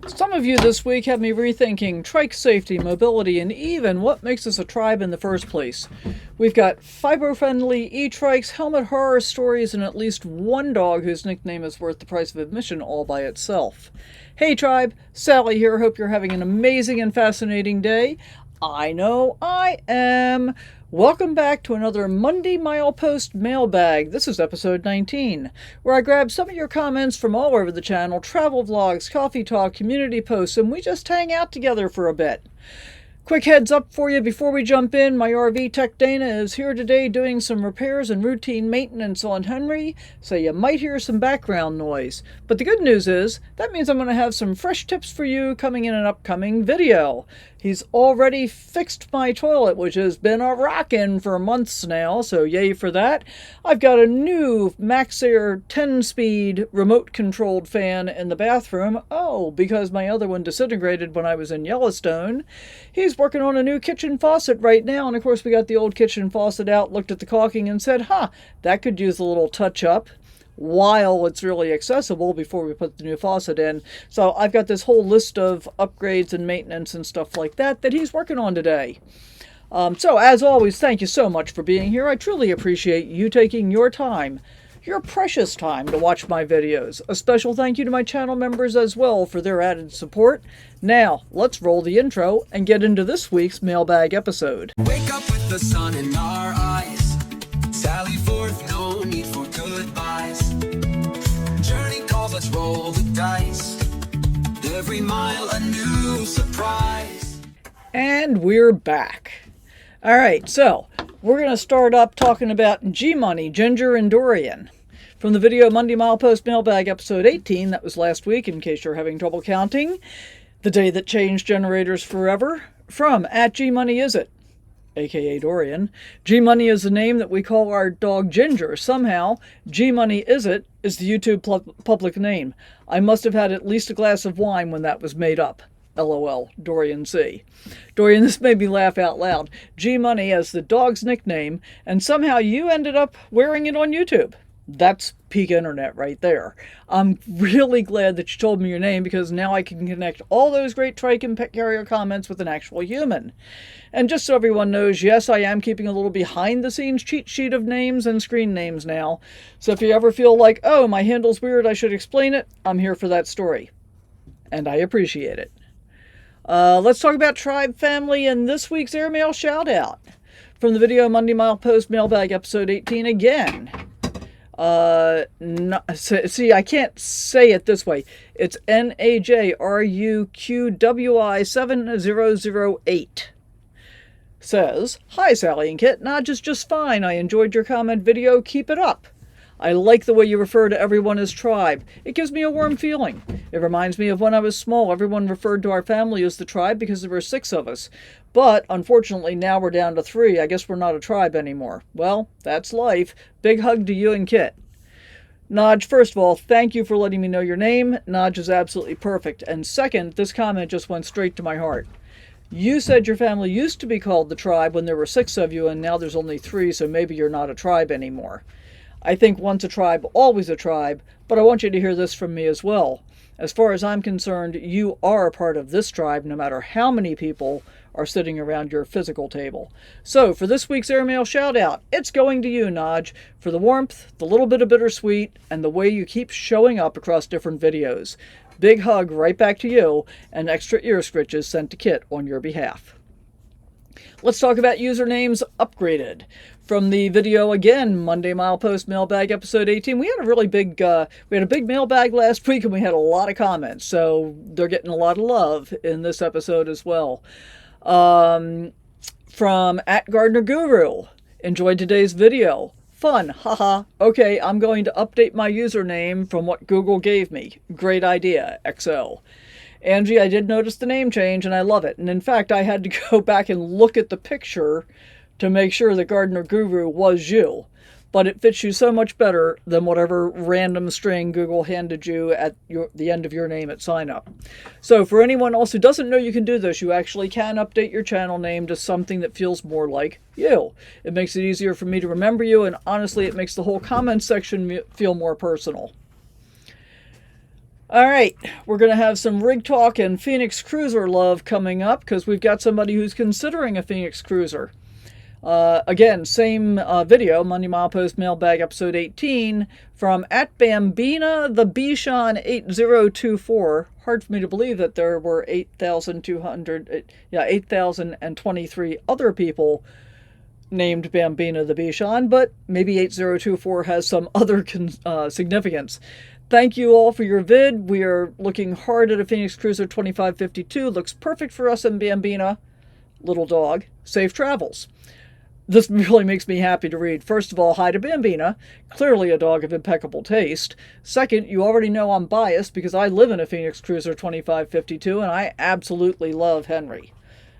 Some of you this week have me rethinking trike safety, mobility, and even what makes us a tribe in the first place. We've got fiber-friendly e-trikes, helmet horror stories, and at least one dog whose nickname is worth the price of admission all by itself. Hey tribe, Sally here. Hope you're having an amazing and fascinating day. I know I am. Welcome back to another Monday Milepost Mailbag. This is episode 19, where I grab some of your comments from all over the channel, travel vlogs, coffee talk, community posts, and we just hang out together for a bit. Quick heads up for you before we jump in. My RV tech Dana is here today doing some repairs and routine maintenance on Henry, so you might hear some background noise. But the good news is, that means I'm going to have some fresh tips for you coming in an upcoming video. He's already fixed my toilet, which has been a rockin' for months now, so yay for that. I've got a new MaxxAir 10-speed remote-controlled fan in the bathroom. Oh, because my other one disintegrated when I was in Yellowstone. He's working on a new kitchen faucet right now, and of course we got the old kitchen faucet out, looked at the caulking and said, that could use a little touch-up while it's really accessible before we put the new faucet in. So I've got this whole list of upgrades and maintenance and stuff like that he's working on today. So as always, thank you so much for being here. I truly appreciate you taking your time, your precious time, to watch my videos. A special thank you to my channel members as well for their added support. Now, let's roll the intro and get into this week's mailbag episode. Wake up with the sun in our eyes. Sally forth, no need for goodbyes. Journey calls, let's roll the dice. Every mile a new surprise. And we're back. All right, so we're going to start up talking about G-Money, Ginger, and Dorian. From the video Monday Milepost Mailbag episode 18, that was last week in case you're having trouble counting, the day that changed generators forever, from @GMoneyIsIt, aka Dorian. G-Money is the name that we call our dog Ginger. Somehow, G-Money-Is-It is the YouTube public name. I must have had at least a glass of wine when that was made up. LOL, Dorian C. Dorian, this made me laugh out loud. G-Money as the dog's nickname, and somehow you ended up wearing it on YouTube. That's peak internet right there. I'm really glad that you told me your name, because now I can connect all those great trike and pet carrier comments with an actual human. And just so everyone knows, yes, I am keeping a little behind-the-scenes cheat sheet of names and screen names now. So if you ever feel like, oh, my handle's weird, I should explain it, I'm here for that story. And I appreciate it. Let's talk about Tribe Family and this week's airmail shout-out. From the video Monday Milepost Mailbag episode 18 again. See, I can't say it this way. It's NAJRUQWI7008. Says, "Hi Sally and Kit, Nodge is just fine. I enjoyed your comment video. Keep it up. I like the way you refer to everyone as tribe. It gives me a warm feeling. It reminds me of when I was small. Everyone referred to our family as the tribe because there were 6 of us. But, unfortunately, now we're down to 3. I guess we're not a tribe anymore. Well, that's life. Big hug to you and Kit." Nodge, first of all, thank you for letting me know your name. Nodge is absolutely perfect. And second, this comment just went straight to my heart. You said your family used to be called the tribe when there were 6 of you, and now there's only 3, so maybe you're not a tribe anymore. I think once a tribe, always a tribe, but I want you to hear this from me as well. As far as I'm concerned, you are a part of this tribe, no matter how many people are sitting around your physical table. So, for this week's airmail shout-out, it's going to you, Nodge, for the warmth, the little bit of bittersweet, and the way you keep showing up across different videos. Big hug right back to you, and extra ear scritches sent to Kit on your behalf. Let's talk about usernames upgraded. From the video again, Monday Milepost Mailbag episode 18, we had a really big, big mailbag last week, and we had a lot of comments, so they're getting a lot of love in this episode as well. From @GardnerGuru, enjoyed today's video. Fun, haha. Okay, I'm going to update my username from what Google gave me. Great idea, XO. Angie, I did notice the name change, and I love it. And in fact, I had to go back and look at the picture to make sure that Gardener Guru was you. But it fits you so much better than whatever random string Google handed you at the end of your name at sign up. So for anyone else who doesn't know you can do this, you actually can update your channel name to something that feels more like you. It makes it easier for me to remember you, and honestly, it makes the whole comment section feel more personal. All right, we're going to have some rig talk and Phoenix Cruiser love coming up because we've got somebody who's considering a Phoenix Cruiser. Again, same video, Monday Milepost Mailbag episode 18 from at Bambina the Bichon 8024. Hard for me to believe that there were 8,023 other people named Bambina the Bichon, but maybe 8024 has some other significance. Thank you all for your vid. We are looking hard at a Phoenix Cruiser 2552. Looks perfect for us in Bambina. Little dog. Safe travels. This really makes me happy to read. First of all, hi to Bambina, clearly a dog of impeccable taste. Second, you already know I'm biased because I live in a Phoenix Cruiser 2552 and I absolutely love Henry.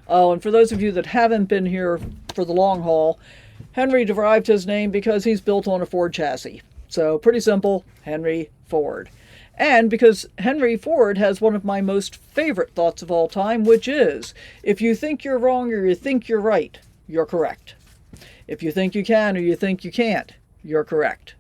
Oh, and for those of you that haven't been here for the long haul, Henry derived his name because he's built on a Ford chassis. So pretty simple, Henry Ford. And because Henry Ford has one of my most favorite thoughts of all time, which is, if you think you're wrong or you think you're right, you're correct. If you think you can or you think you can't, you're correct.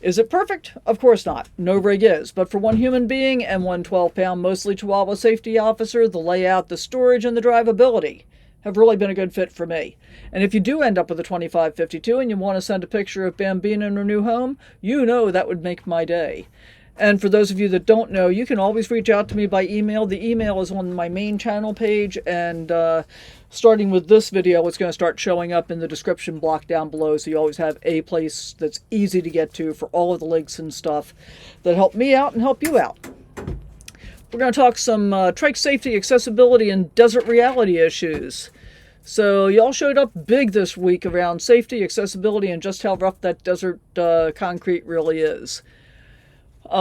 Is it perfect? Of course not. No rig is. But for one human being and one 12-pound, mostly Chihuahua safety officer, the layout, the storage, and the drivability have really been a good fit for me. And if you do end up with a 2552 and you want to send a picture of Bambina in her new home, you know that would make my day. And for those of you that don't know, you can always reach out to me by email. The email is on my main channel page, and starting with this video, it's going to start showing up in the description block down below, so you always have a place that's easy to get to for all of the links and stuff that help me out and help you out. We're going to talk some trike safety, accessibility, and desert reality issues. So y'all showed up big this week around safety, accessibility, and just how rough that desert concrete really is.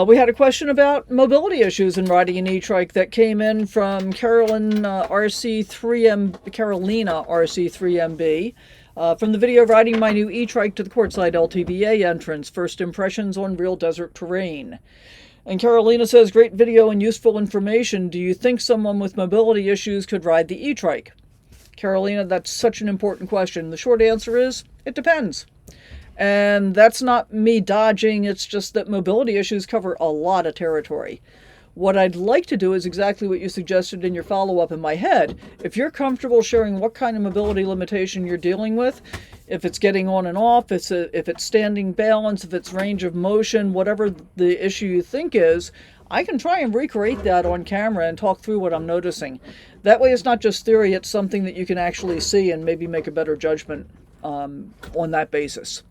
We had a question about mobility issues in riding an e-trike that came in from Carolina RC3MB. From the video riding my new e-trike to the Quartzsite LTVA entrance, first impressions on real desert terrain. And Carolina says, great video and useful information. Do you think someone with mobility issues could ride the e-trike? Carolina, that's such an important question. The short answer is, it depends. And that's not me dodging, it's just that mobility issues cover a lot of territory. What I'd like to do is exactly what you suggested in your follow-up in my head. If you're comfortable sharing what kind of mobility limitation you're dealing with, if it's getting on and off, if it's standing balance, if it's range of motion, whatever the issue you think is, I can try and recreate that on camera and talk through what I'm noticing. That way it's not just theory, it's something that you can actually see and maybe make a better judgment on that basis.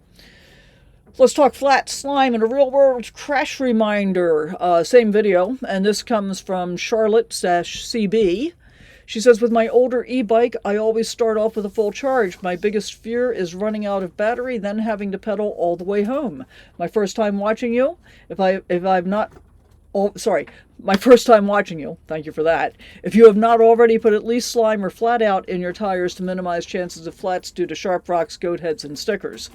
Let's talk flat slime and a real-world crash reminder. Same video, and this comes from Charlotte-CB. She says, with my older e-bike, I always start off with a full charge. My biggest fear is running out of battery, then having to pedal all the way home. My first time watching you, my first time watching you, thank you for that. If you have not already, put at least slime or flat out in your tires to minimize chances of flats due to sharp rocks, goat heads, and stickers.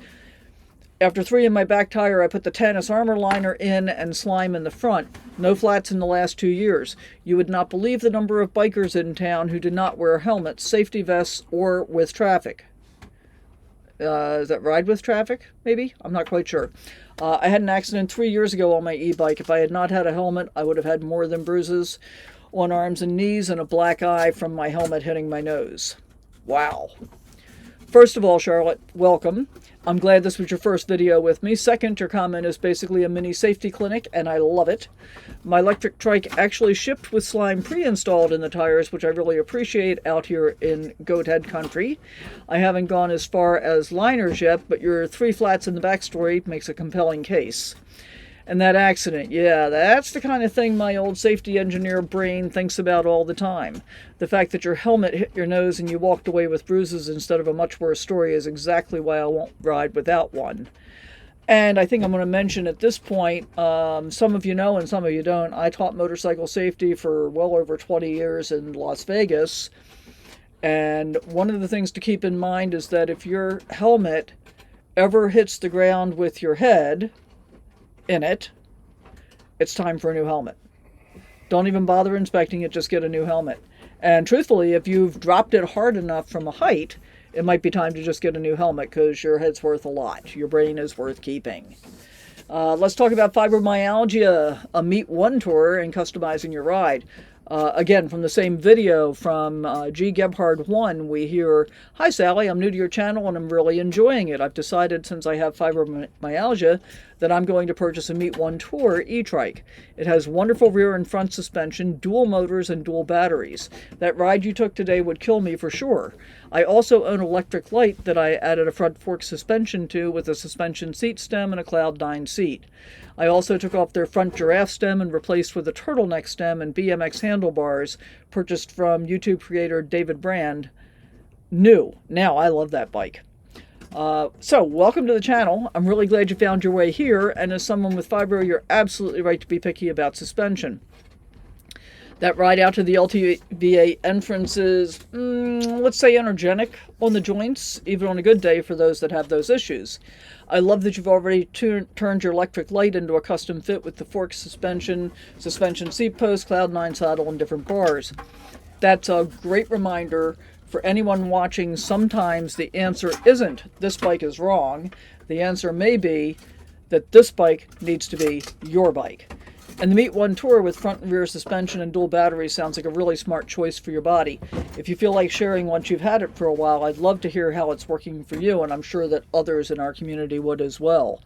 After 3 in my back tire, I put the Tannis armor liner in and slime in the front. No flats in the last 2 years. You would not believe the number of bikers in town who did not wear helmets, safety vests, or with traffic. Is that ride with traffic, maybe? I'm not quite sure. I had an accident 3 years ago on my e-bike. If I had not had a helmet, I would have had more than bruises on arms and knees and a black eye from my helmet hitting my nose. Wow. First of all, Charlotte, welcome. I'm glad this was your first video with me. Second, your comment is basically a mini safety clinic, and I love it. My electric trike actually shipped with slime pre-installed in the tires, which I really appreciate out here in goat head country. I haven't gone as far as liners yet, but your 3 flats in the backstory makes a compelling case. And that accident, yeah, that's the kind of thing my old safety engineer brain thinks about all the time. The fact that your helmet hit your nose and you walked away with bruises instead of a much worse story is exactly why I won't ride without one. And I think I'm going to mention at this point, some of you know and some of you don't, I taught motorcycle safety for well over 20 years in Las Vegas. And one of the things to keep in mind is that if your helmet ever hits the ground with your head in it, it's time for a new helmet. Don't even bother inspecting it, just get a new helmet. And truthfully, if you've dropped it hard enough from a height, it might be time to just get a new helmet because your head's worth a lot. Your brain is worth keeping. Let's talk about fibromyalgia, a Meet One tour, and customizing your ride. Again, from the same video from G. Gebhard 1, we hear, "Hi Sally, I'm new to your channel and I'm really enjoying it. I've decided since I have fibromyalgia that I'm going to purchase a Meet One Tour e-trike. It has wonderful rear and front suspension, dual motors, and dual batteries. That ride you took today would kill me for sure. I also own an electric light that I added a front fork suspension to with a suspension seat stem and a Cloud 9 seat. I also took off their front giraffe stem and replaced with a turtleneck stem and BMX handlebars purchased from YouTube creator David Brand. New. Now, I love that bike." So, welcome to the channel. I'm really glad you found your way here, and as someone with fibro, you're absolutely right to be picky about suspension. That ride out to the LTVA entrance is, let's say, energetic on the joints, even on a good day for those that have those issues. I love that you've already turned your electric light into a custom fit with the fork suspension seat post, Cloud 9 saddle, and different bars. That's a great reminder for anyone watching. Sometimes the answer isn't, "This bike is wrong." The answer may be that this bike needs to be your bike. And the Meet One Tour with front and rear suspension and dual batteries sounds like a really smart choice for your body. If you feel like sharing once you've had it for a while, I'd love to hear how it's working for you, and I'm sure that others in our community would as well.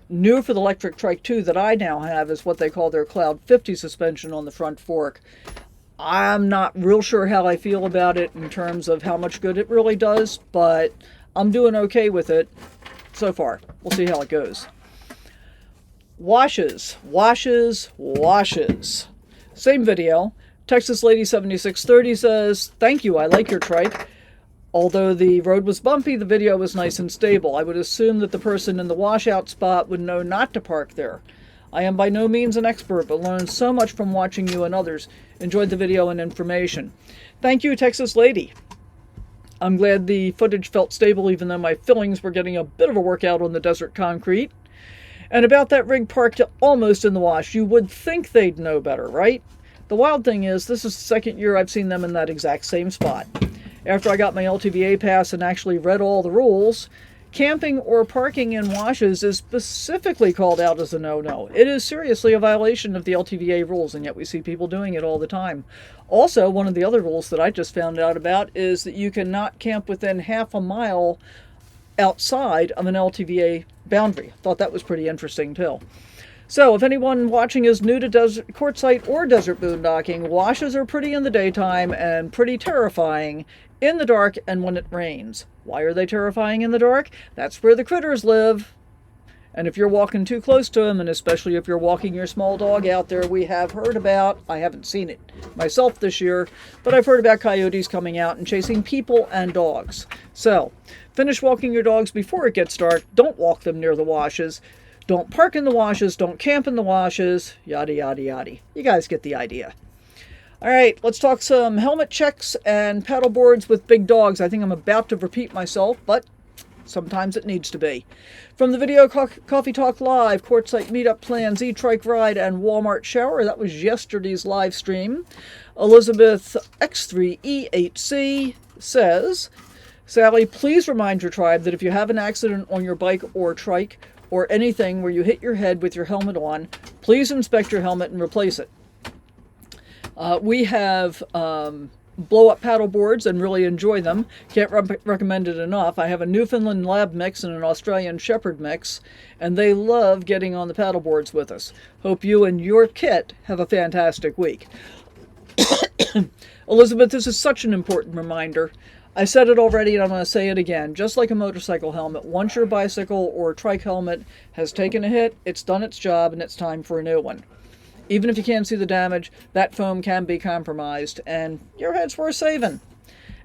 New for the electric trike 2 that I now have is what they call their Cloud 50 suspension on the front fork. I'm not real sure how I feel about it in terms of how much good it really does, but I'm doing okay with it so far. We'll see how it goes. Washes. Same video. Texas Lady 7630 says, "Thank you, I like your trike. Although the road was bumpy, the video was nice and stable. I would assume that the person in the washout spot would know not to park there. I am by no means an expert, but learned so much from watching you and others. Enjoyed the video and information." Thank you, Texas Lady. I'm glad the footage felt stable, even though my fillings were getting a bit of a workout on the desert concrete. And about that rig parked almost in the wash, you would think they'd know better, right? The wild thing is, this is the second year I've seen them in that exact same spot. After I got my LTVA pass and actually read all the rules, camping or parking in washes is specifically called out as a no-no. It is seriously a violation of the LTVA rules, and yet we see people doing it all the time. Also, one of the other rules that I just found out about is that you cannot camp within half a mile outside of an LTVA boundary. Thought that was pretty interesting too. So if anyone watching is new to Quartzsite or desert boondocking, washes are pretty in the daytime and pretty terrifying in the dark and when it rains. Why are they terrifying in the dark? That's where the critters live. And if you're walking too close to them, and especially if you're walking your small dog out there, we have heard about, I haven't seen it myself this year, but I've heard about coyotes coming out and chasing people and dogs. So, finish walking your dogs before it gets dark. Don't walk them near the washes. Don't park in the washes. Don't camp in the washes. Yada, yada, yada. You guys get the idea. All right, let's talk some helmet checks and paddle boards with big dogs. I think I'm about to repeat myself, but sometimes it needs to be. From the video Coffee Talk Live, Quartzsite meetup plans, e-trike ride, and Walmart shower. That was yesterday's live stream. Elizabeth X3E8C says, "Sally, please remind your tribe that if you have an accident on your bike or trike or anything where you hit your head with your helmet on, please inspect your helmet and replace it." We have blow-up paddle boards and really enjoy them. Can't recommend it enough. I have a Newfoundland Lab mix and an Australian Shepherd mix, and they love getting on the paddle boards with us. Hope you and your kit have a fantastic week. Elizabeth, this is such an important reminder. I said it already and I'm going to say it again. Just like a motorcycle helmet, once your bicycle or trike helmet has taken a hit, it's done its job and it's time for a new one. Even if you can't see the damage, that foam can be compromised, and your head's worth saving.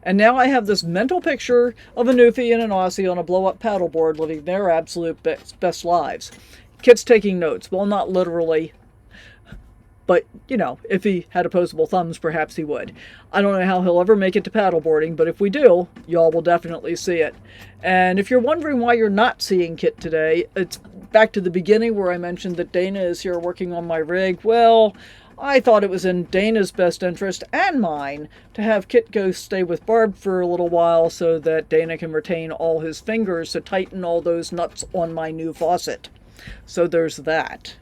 And now I have this mental picture of a Newfie and an Aussie on a blow-up paddleboard living their absolute best lives. Kit's taking notes. Well, not literally, but, you know, if he had opposable thumbs, perhaps he would. I don't know how he'll ever make it to paddleboarding, but if we do, y'all will definitely see it. And if you're wondering why you're not seeing Kit today, it's back to the beginning where I mentioned that Dana is here working on my rig. Well, I thought it was in Dana's best interest and mine to have Kit go stay with Barb for a little while so that Dana can retain all his fingers to tighten all those nuts on my new faucet. So there's that.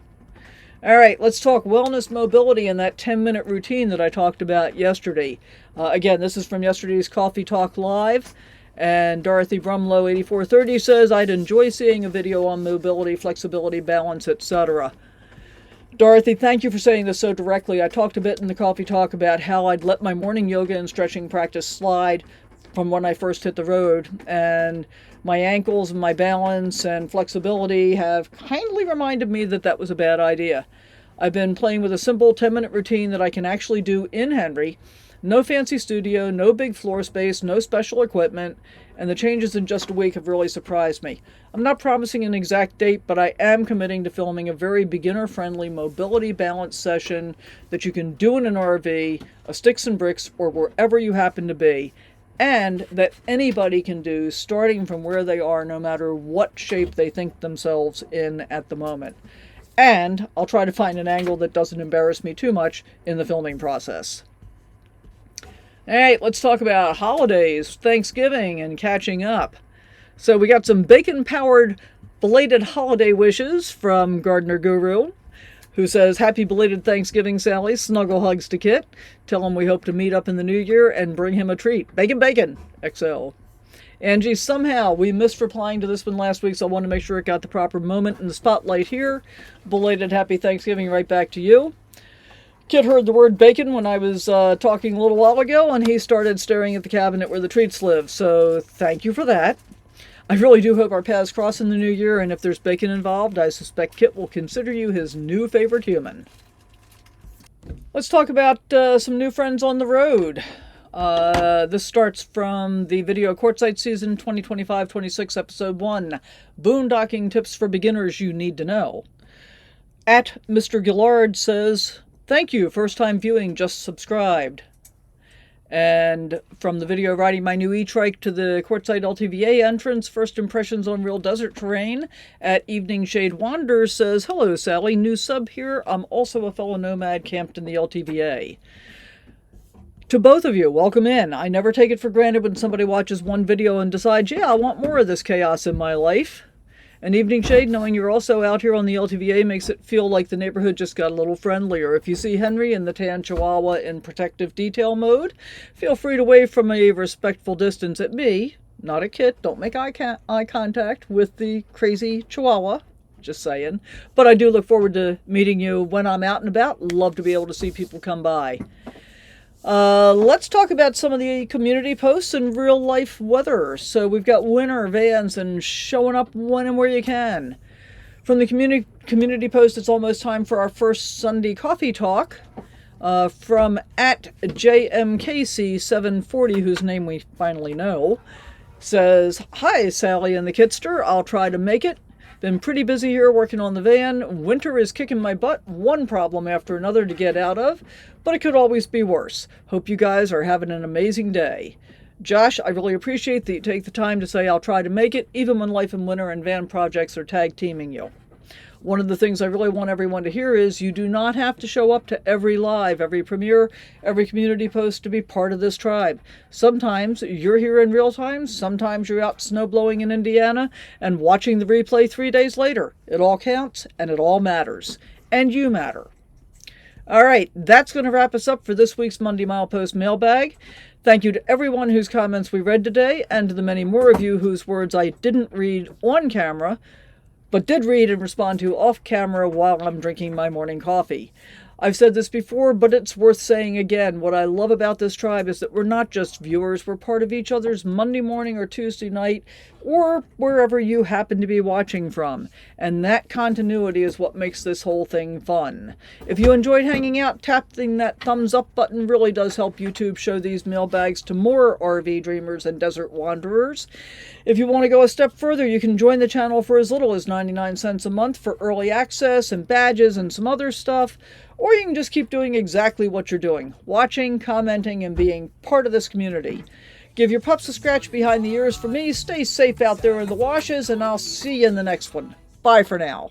All right, let's talk wellness mobility and that 10-minute routine that I talked about yesterday. Again, this is from yesterday's Coffee Talk Live. And Dorothy Brumlow 8430 says, I'd enjoy seeing a video on mobility, flexibility, balance, etc. Dorothy, thank you for saying this so directly. I talked a bit in the Coffee Talk about how I'd let my morning yoga and stretching practice slide from when I first hit the road. And my ankles and my balance and flexibility have kindly reminded me that that was a bad idea. I've been playing with a simple 10-minute routine that I can actually do in Henry. No fancy studio, no big floor space, no special equipment, and the changes in just a week have really surprised me. I'm not promising an exact date, but I am committing to filming a very beginner-friendly mobility balance session that you can do in an RV, a sticks and bricks, or wherever you happen to be, and that anybody can do starting from where they are, no matter what shape they think themselves in at the moment. And I'll try to find an angle that doesn't embarrass me too much in the filming process. All right, let's talk about holidays, Thanksgiving, and catching up. So we got some bacon-powered belated holiday wishes from Gardener Guru, who says, Happy belated Thanksgiving, Sally. Snuggle hugs to Kit. Tell him we hope to meet up in the new year and bring him a treat. Bacon, bacon, XL. Angie, somehow we missed replying to this one last week, so I want to make sure it got the proper moment in the spotlight here. Belated Happy Thanksgiving right back to you. Kit heard the word bacon when I was talking a little while ago, and he started staring at the cabinet where the treats live, so thank you for that. I really do hope our paths cross in the new year, and if there's bacon involved, I suspect Kit will consider you his new favorite human. Let's talk about some new friends on the road. This starts from the video Quartzsite Season 2025-26, Episode 1, Boondocking Tips for Beginners You Need to Know. At Mr. Gillard says, Thank you, first time viewing, just subscribed. And from the video Riding My New e-trike to the Quartzsite LTVA entrance, first impressions on real desert terrain, at Evening Shade Wanderers says, Hello Sally, new sub here. I'm also a fellow nomad camped in the LTVA. To both of you, welcome in. I never take it for granted when somebody watches one video and decides, yeah, I want more of this chaos in my life. And Evening Shade, knowing you're also out here on the LTVA makes it feel like the neighborhood just got a little friendlier. If you see Henry and the tan chihuahua in protective detail mode, feel free to wave from a respectful distance at me, not at Kit. Don't make eye contact with the crazy chihuahua. Just saying. But I do look forward to meeting you when I'm out and about. Love to be able to see people come by. Let's talk about some of the community posts and real life weather. So we've got winter vans and showing up when and where you can. From the community post, it's almost time for our first Sunday coffee talk. From at JMKC740, whose name we finally know, says, Hi, Sally and the Kitster. I'll try to make it. Been pretty busy here working on the van. Winter is kicking my butt, one problem after another to get out of, but it could always be worse. Hope you guys are having an amazing day. Josh, I really appreciate that you take the time to say I'll try to make it, even when life and winter and van projects are tag teaming you. One of the things I really want everyone to hear is you do not have to show up to every live, every premiere, every community post to be part of this tribe. Sometimes you're here in real time, sometimes you're out snowblowing in Indiana and watching the replay 3 days later. It all counts and it all matters. And you matter. All right, that's going to wrap us up for this week's Monday Milepost Mailbag. Thank you to everyone whose comments we read today and to the many more of you whose words I didn't read on camera, but did read and respond to off camera while I'm drinking my morning coffee. I've said this before, but it's worth saying again. What I love about this tribe is that we're not just viewers. We're part of each other's Monday morning or Tuesday night, or wherever you happen to be watching from. And that continuity is what makes this whole thing fun. If you enjoyed hanging out, tapping that thumbs up button really does help YouTube show these mailbags to more RV dreamers and desert wanderers. If you want to go a step further, you can join the channel for as little as 99 cents a month for early access and badges and some other stuff. Or you can just keep doing exactly what you're doing, watching, commenting, and being part of this community. Give your pups a scratch behind the ears for me. Stay safe out there in the washes, and I'll see you in the next one. Bye for now.